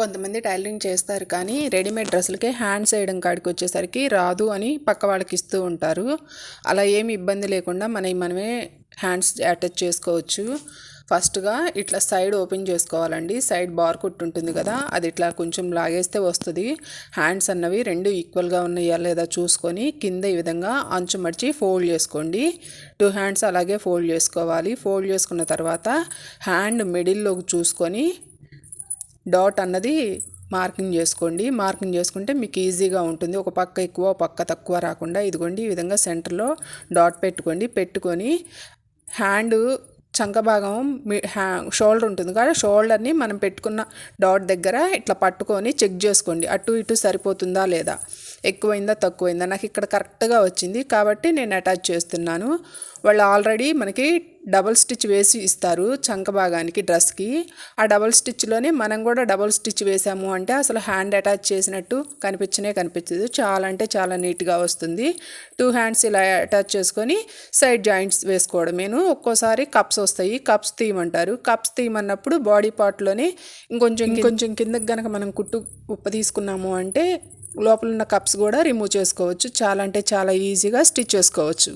కొంతమంది టైలరింగ్ చేస్తారు కానీ రెడీమేడ్ డ్రెస్సులకి హ్యాండ్స్ వేయడం కాడికి వచ్చేసరికి రాదు అని పక్క వాళ్ళకి ఇస్తూ ఉంటారు. అలా ఏమి ఇబ్బంది లేకుండా మనమే హ్యాండ్స్ అటాచ్ చేసుకోవచ్చు. ఫస్ట్గా ఇట్లా సైడ్ ఓపెన్ చేసుకోవాలండి. సైడ్ బార్ కుట్టు ఉంటుంది కదా, అది ఇట్లా కొంచెం లాగేస్తే వస్తుంది. హ్యాండ్స్ అన్నవి రెండు ఈక్వల్గా ఉన్నాయా లేదా చూసుకొని కింద ఈ విధంగా అంచు మడిచి ఫోల్డ్ చేసుకోండి. 2 హ్యాండ్స్ అలాగే ఫోల్డ్ చేసుకోవాలి. ఫోల్డ్ చేసుకున్న తర్వాత హ్యాండ్ మిడిల్లోకి చూసుకొని డాట్ అన్నది మార్కింగ్ చేసుకోండి. మార్కింగ్ చేసుకుంటే మీకు ఈజీగా ఉంటుంది. ఒక పక్క ఎక్కువ పక్క తక్కువ రాకుండా ఇదిగోండి ఈ విధంగా సెంటర్లో డాట్ పెట్టుకొని హ్యాండ్ చంక భాగం షోల్డర్ ఉంటుంది కదా, షోల్డర్ని మనం పెట్టుకున్న డాట్ దగ్గర ఇట్లా పట్టుకొని చెక్ చేసుకోండి. అటు ఇటు సరిపోతుందా లేదా, ఎక్కువైందా తక్కువైందా. నాకు ఇక్కడ కరెక్ట్గా వచ్చింది కాబట్టి నేను అటాచ్ చేస్తున్నాను. వాళ్ళు ఆల్రెడీ మనకి డబల్ స్టిచ్ వేసి ఇస్తారు చంక భాగానికి డ్రెస్కి. ఆ డబల్ స్టిచ్లోనే మనం కూడా డబల్ స్టిచ్ వేసాము అంటే అసలు హ్యాండ్ అటాచ్ చేసినట్టు కనిపించదు. చాలా అంటే చాలా నీట్గా వస్తుంది. 2 హ్యాండ్స్ ఇలా అటాచ్ చేసుకొని సైడ్ జాయింట్స్ వేసుకోవడమేను. ఒక్కోసారి కప్స్ వస్తాయి, కప్స్ తీయమంటారు. కప్స్ తీయమన్నప్పుడు బాడీ పార్ట్లోనే ఇంకొంచెం కిందకి కనుక మనం కుట్టు ఉప్ప తీసుకున్నాము అంటే లోపల ఉన్న కప్స్ కూడా రిమూవ్ చేసుకోవచ్చు. చాలా అంటే చాలా ఈజీగా స్టిచ్ చేసుకోవచ్చు.